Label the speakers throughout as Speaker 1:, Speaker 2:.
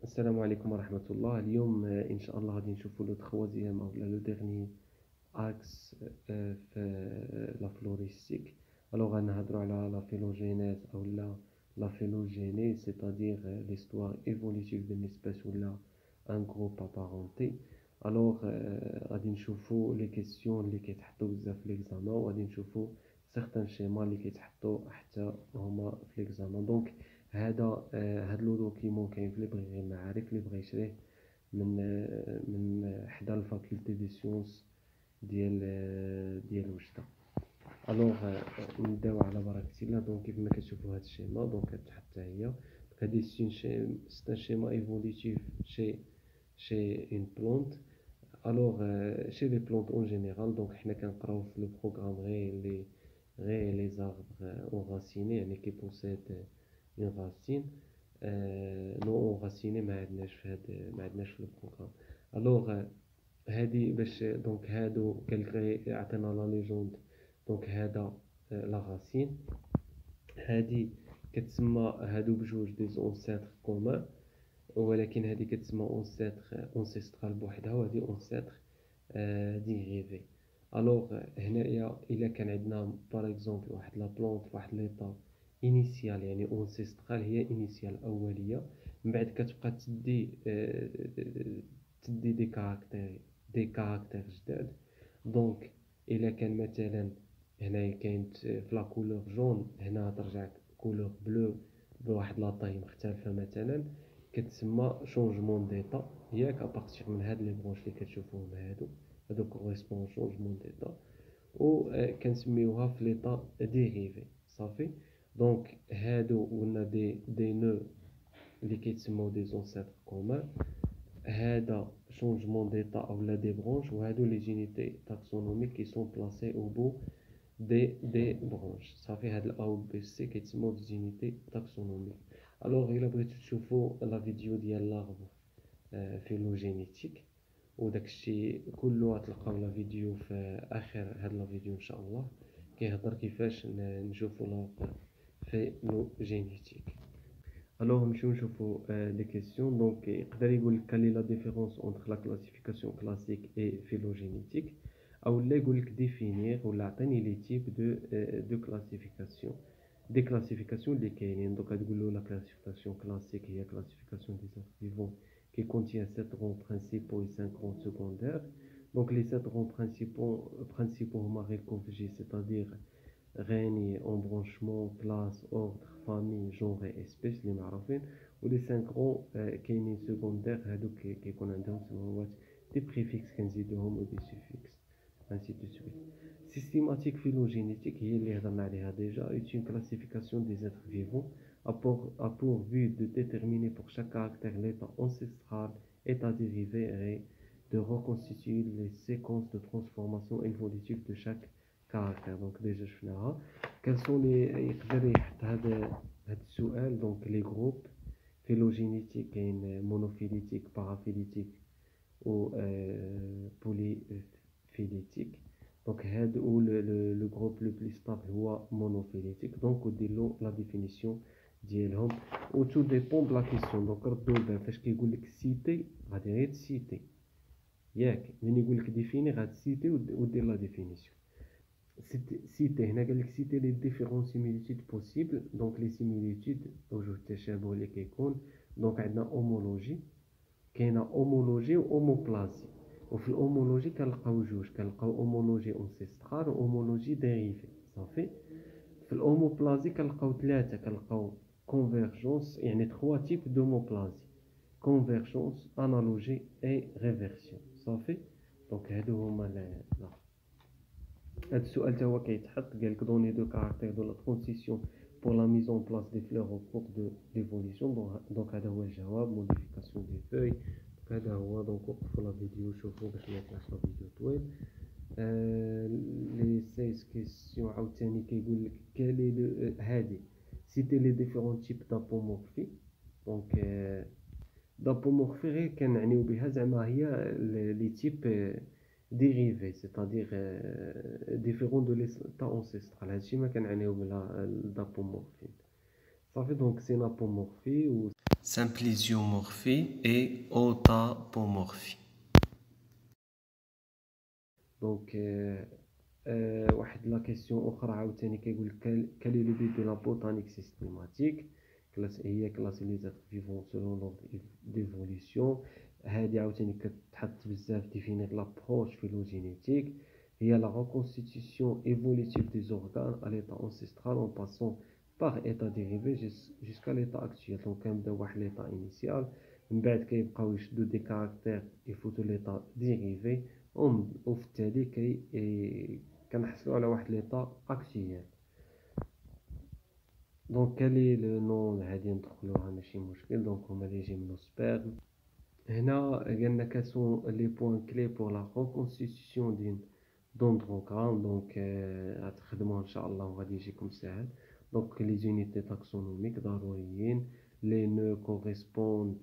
Speaker 1: السلام عليكم ورحمة الله. اليوم إن شاء الله غادي نشوفوا لو تخوازيام أو لو ديرني أكس في لا فلوريستيك. ألوغ غنهضروا على لا فيلوجينيز أو لا فيلوجيني، سيتادير ليستوار ايفوليتيف دون اسبيس ولا ان جروب ابارونتي. ألوغ غادي نشوفوا لي كيسيون اللي كيتحطوا بزاف في ليكزامان، وغادي نشوفوا سيغتان شيما اللي كيتحطوا حتى هما في ليكزامان. دونك هاد لو دوكيمون كاين في لي بغي المعارف اللي بغى يشريه من حدا الفاكولتي دي سيونس ديال وجدة. الوغ نبداو على بركة الله. دونك كيف ما كتشوفوا هاد الشيما، دونك كتحط حتى هي هادي سي ان شيما ايفوليتيف شي اون بلونت. الوغ chez les plantes en général، donc حنا كنقراو في لو بروغرام غير لي زاربر enracinés يعني كي بوسيد اون راسين. نو enraciné ما عندناش في البروغرام. الوغ هادي باش دونك هادو كالكري عطينا لا ليجوند. دونك هذا لا راسين، هادي كتسمى هادو بجوج دي اونسيتر كومان، ولكن هادي كتسمى اونسيتر اونسيسترال بوحدها، وهادي اونسيتر ديريفي. الوغ هنايا الا كان عندنا باغ اكزومبل واحد لا بلونط واحد ليطا انيسيال يعني اونسيسترال، هي انيسيال اوليه، من بعد كتبقى تدي دي كاركتير جداد. دونك الا كان مثلا هنايا كاين في لا كولور جون، هنا ترجع كولور بلو بواحد لا طاي مختلفه مثلا، كتسمى شونجمون ديتا. ياك ابارتيغ من هاد لي برونش اللي كتشوفوهم هادو كوريسبون شونجمون ديتا، و كنسميوها في ليطا ديريفي. صافي. دونك هادو قلنا دي نو اللي كيتسموا دي زونسيتر كومان. هذا شونجمون ديتا او لا دي برونش، وهادو لي جينيتي تاكسونوميك كي سون بلاسي او بو دي برونش. صافي. هاد الاو بي سي كيتسموا دي جينيتي تاكسونوميك. الوغ الا بغيتو تشوفوا لا فيديو ديال لاربر فيلوجينيتيك وداكشي كله، غتلقاو لا فيديو في اخر هاد لا فيديو ان شاء الله، كيهضر كيفاش نشوفوا لاربر فيلوجينيتيك. الوغ نمشيو نشوفو لي كيسيون. دونك يقدر يقول لك كالي لا ديفيرونس اونتر لا كلاسيفيكاسيون كلاسيك اي فيلوجينيتيك، او لا يقول لك ديفينير ولا عطيني لي تيب دو كلاسيفيكاسيون دي كلاسيفيكاسيون اللي كاينين. دونك تقول له لا كلاسيفيكاسيون كلاسيك هي كلاسيفيكاسيون دي زيتر فيفون qui contient 7 rangs principaux et 5 rangs secondaires. Donc les 7 rangs principaux هما غير كونفجي، c'est-à-dire راني embranchement classe ordre famille genre et espèce اللي معروفين. ولي 5 رون كاينين سكوندير، هادوك كيكون عندهم سموات دي بريفيكس كنزيدوهم و دي سوفيكس ainsi de suite. Systématique phylogénétique هي اللي هضرنا عليها déjà est une classification des êtres vivants a pour but de déterminer pour chaque caractère l'état ancestral, état dérivé et de reconstituer les séquences de transformation évolutive de chaque caractère. Donc déjà شفناها. Quels sont les يقدر يحط هذا السؤال. donc les groupes phylogénétiques كاين monophylétique paraphylétique و polyphylétique. donc هادو le groupe le plus stable هو monophylétique. donc ودير له la définition ديالهم و tout dépend de la question. donc ردوا البال فاش كيقول لك سيتي غادي غير تسيتي، ياك ملي يقول لك ديفيني غتسيتي ودير لا ديفينيسيون. citer هنا قال لك citer les différentes similitudes possibles. donc les similitudes وجوه التشابه اللي كيكون. donc عندنا homologie، كاينه homologie و homoplasy. وفي الهومولوجي كنلقاو جوج، كنلقاو homologie ancestrale و homologie dérivée. صافي. في الهوموبلازي كنلقاو ثلاثه، كنلقاو convergence يعني 3 types d'homoplasy: convergence, analogie et réversion. صافي. donc هادو هما هاد السؤال تا هو كيتحط، قال لك دوني دو كاركتير دو لا ترانزيسيون pour la mise en place des fleurs au cours de l'évolution. donc هذا هو الجواب: modification des feuilles. هذا هو. donc وقفوا لا فيديو شوفوا باش ما يطلعش لا فيديو طويل. لي 16 كيسيون عاوتاني كيقول لك كالي هادي سيتي لي ديفيرون تيب دابومورفي. دونك دابومورفي غير كنعنيو بها زعما هي لي تيب dérivé, c'est-à-dire différent de l'état ancestral. هادشي ما كنعنيو بلا الدابومورفين. صافي. دونك سينابومورفي و Simpliciomorphie et autapomorphie. Donc, واحد لا كيسيون اخرى عاوتاني كيقول لك quel est le but de la botanique systématique. هي classificateur vivant selon l'ordre d'évolution. هذه عاوتاني كتحط بزاف définir l'approche phylogénétique. هي la reconstitution évolutive des organes à l'état ancestral en passant par état dérivé jusqu'à l'état actuel. Donc كنبداو واحد l'état initial من بعد كيبقاو يشدو des caractères يفوتو l'état dérivé وفي التالي كنحصلوا على واحد ليطا اكتيال. دونك كالي لو نون هادي ندخلوها ماشي مشكل. دونك هما لي جيمنوسبيرم. هنا قالنا كاسون لي بوين كلي بور لا ريكونستيتيسيون دين دوندروغرام. دونك غتخدموه ان شاء الله وغادي يجيكم ساهل. دونك لي زونيتي تاكسونوميك ضروريين. لي نو كوريسبوند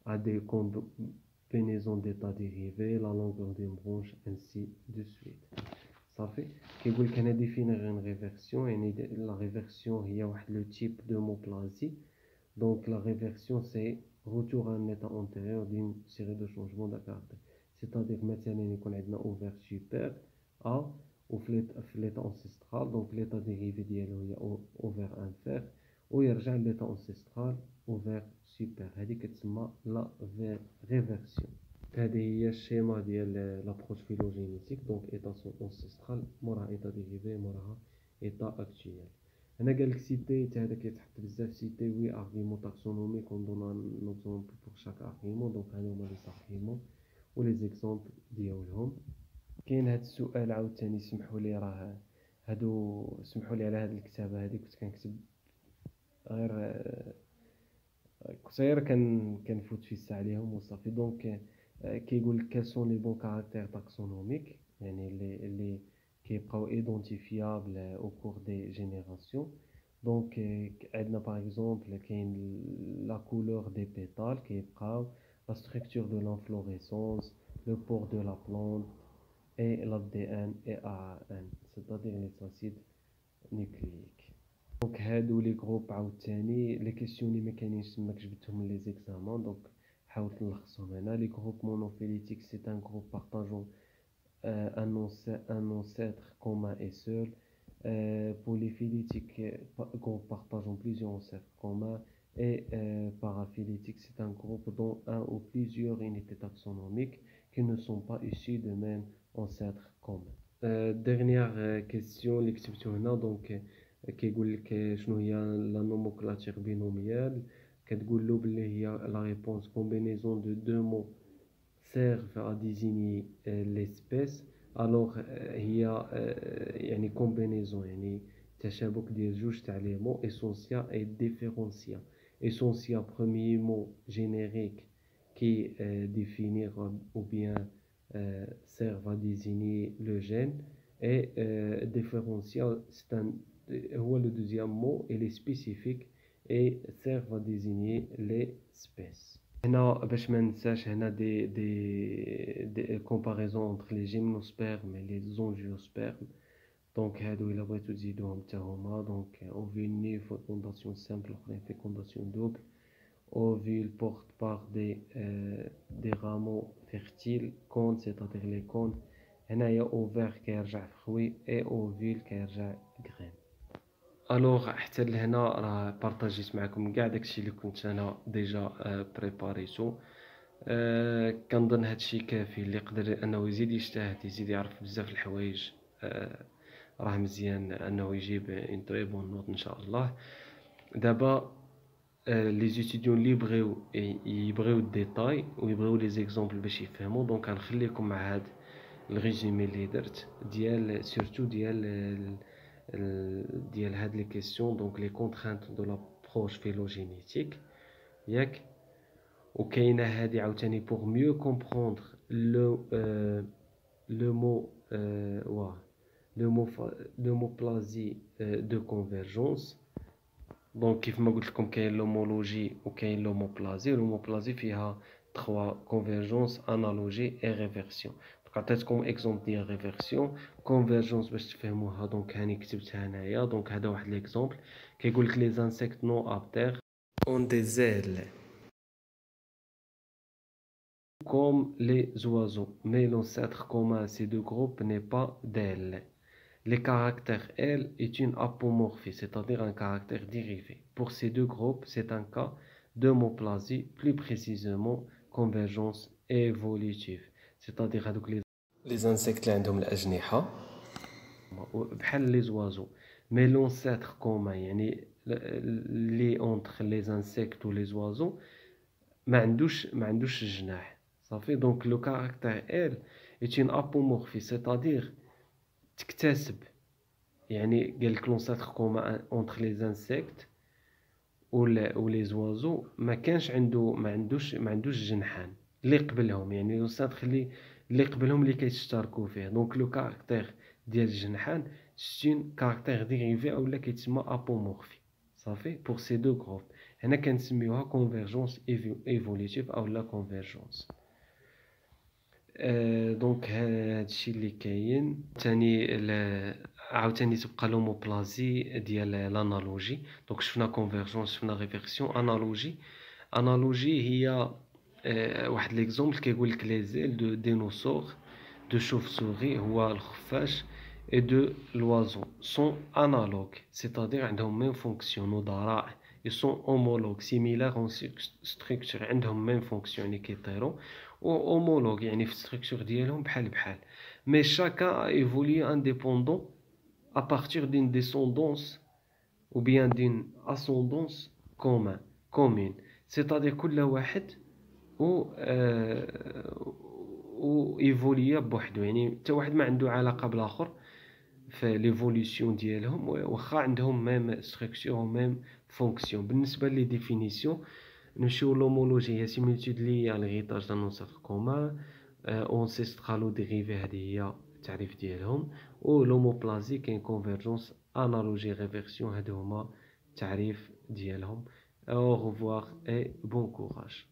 Speaker 1: à des combinaisons d'états dérivés, la longueur des branches, ainsi de suite. صافي كيقول لك هنا définir une réversion. يعني la réversion هي واحد لو type de homoplasie. Donc la réversion c'est retour à un état antérieur d'une série de changements de caractère. C'est-à-dire مثلا يكون عندنا ovaire super A وفي l'état ancestral. Donc l'état dérivé ديالو هي ovaire infère ويرجع l'état ancestral ovaire super. هذه كتسمى لا réversion. هذه هي الشيما ديال لابروش فيلوجينيتيك. دونك ايتا انسيسترال موراها ايتا ديريفي موراها ايتا اكتويال. هنا قال لك سيتي هذا كيتحط بزاف سيتي وي ارغيمون تاكسونوميك اون دون نوزومبل بور شاك ارغيمون. دونك هادو هما لي زارغيمون ولي زيكزومبل ديالهم. كاين هاد السؤال عاوتاني سمحوا لي راه هادو سمحوا لي على هاد الكتابه هادي كنت كنكتب غير قصير كنفوت في الساعه عليهم وصافي. دونك كيقول لك quels sont les bons caractères taxonomiques يعني اللي كيبقاو ايدونتيفيابل او كور دي جينيراسيون. دونك عندنا باغ اكزومبل كاين لا كولور دي بيتال كيبقاو لا ستركتور دو لانفلوريسونس لو بور دو لا بلونت اي لا دي ان اي ا ان c'est-à-dire les acides nucléiques. دونك هادو لي جروب عاوتاني لي كيسيون اللي ما كاينينش تما كتبتهم من لي زيكزامان. دونك حاولت نلخصهم هنا. لي جروب مونوفيليتيك سي ان جروب بارطاجون un ancêtre commun et seul. Polyphylétique groupe partageant plusieurs ancêtres communs. Et paraphylétique c'est un groupe dont un ou plusieurs unités taxonomiques qui ne sont pas issues de même ancêtre commun. Dernière question اللي كتبتو هنا. دونك كيقول لك شنو هي لا نوموكلاتير بينوميال. كتقول له بلي هي لا ريبونس كومبينيزون دو دو مو servent à désigner l'espèce. alors هي يعني combinaison يعني تشابك ديال جوج تاع لي مو essentiel et différencial. essentiel premier mot générique qui définir ou bien servent à désigner le gène. et différentiel c'est un هو le deuxième mot il est spécifique et servent à désigner l'espèce. هنا باش ما ننساش هنا دي كومباريزون انتر لي جيمنوسبيرم اي لي زونجيوسبيرم. دونك هادو الا بغيتو تزيدوهم حتى هما. دونك اوفيل فيكونداسيون سامبل اخرين فيكونداسيون دوبل. اوفيل بورت بار دي رامو فيرتيل كون سيتادير لي كون. هنايا اوفير كيرجع فخوي اي اوفيل كيرجع غرين. الوغ حتى لهنا راه بارطاجيت معكم كاع داكشي اللي كنت انا ديجا بريباريتو. كنظن هادشي كافي اللي يقدر انه يزيد يجتهد يزيد يعرف بزاف الحوايج. راه مزيان انه يجيب اون طري بون نوت ان شاء الله. دابا لي زيتيديون اللي يبغيو الديتاي ويبغيو لي زيكزامبل باش يفهموا. دونك غنخليكم مع هاد الريزومي اللي درت ديال سورتو ديال هاد لي كيسيون. دونك لي كونترانت دو لابروش فيلوجينيتيك ياك. وكاينه هادي عاوتاني بوغ ميو كومبروندر لو مو بلازي دو كونفيرجونس. دونك كيف ما قلت لكم كاين لومولوجي وكاين لوموبلازي. لوموبلازي فيها 3 كونفيرجونس انالوجي اي ريفيرسيون. عطيتكم اكزومبل ديال ريفيرسيون. كونفيرجونس باش تفهموها دونك هاني كتبتها هنايا. دونك هذا واحد ليكزومبل كيقول لك لي انسيكت نو ابتير اون دي زيل comme les oiseaux, mais l'ancêtre commun à ces deux groupes n'est pas d'L. Le caractère L est une apomorphie, c'est-à-dire un caractère dérivé. Pour ces deux groupes, c'est un cas d'homoplasie, plus précisément convergence évolutive. C'est-à-dire هذوك les insectes اللي عندهم الأجنحة بحال les oiseaux. Mais l'ancêtre commun, يعني اللي entre les insectes ou les oiseaux ما عندوش الجناح صافي. donc le caractère L est une apomorphie, c'est-à-dire تكتسب. يعني قال لك l'ancêtre commun entre les insectes ou les oiseaux ما عندوش جنحان اللي قبلهم، يعني l'ancêtre اللي قبلهم اللي كيتشتركوا فيه. donc le caractère ديال الجنحان c'est un caractère dérivé اولا كيتسمى apomorphie صافي. pour ces deux groupes هنا كنسميوها convergence évolutive اولا convergence. دونك هادشي اللي كاين. ثاني عاوتاني تبقى لوموبلازي ديال لانالوجي. دونك شفنا كونفيرجونس، شفنا ريفيرسيون. انالوجي هي واحد ليكزومبل كيقول لك لي زيل دو دينوسور دو شوف سوري هو الخفاش et de l'oiseau sont analogues, c'est-à-dire عندهم même fonction. نظراء ils sont homologues, similaires en structure، عندهم même fonction يعني كيطيروا، و homologues يعني في structure ديالهم بحال. mais chacun a évolué indépendant à partir d'une descendance ou bien d'une ascendance commune، c'est-à-dire كل واحد و ايفوليا بوحدو، يعني حتى واحد ما عنده علاقه بالاخر في ليفوليسيون ديالهم، واخا عندهم ميم ستركتور و ميم فونكسيون. بالنسبه لي ديفينيسيون نمشيو لومولوجي هي سيميليتود لي لغيتاج دان نونسيتر كومان، اونسيسترالو ديريفي هذه هي التعريف ديالهم، و لوموبلازي كاين كونفيرجونس انالوجي ريفيرسيون هادو هما التعريف ديالهم. au revoir et bon courage.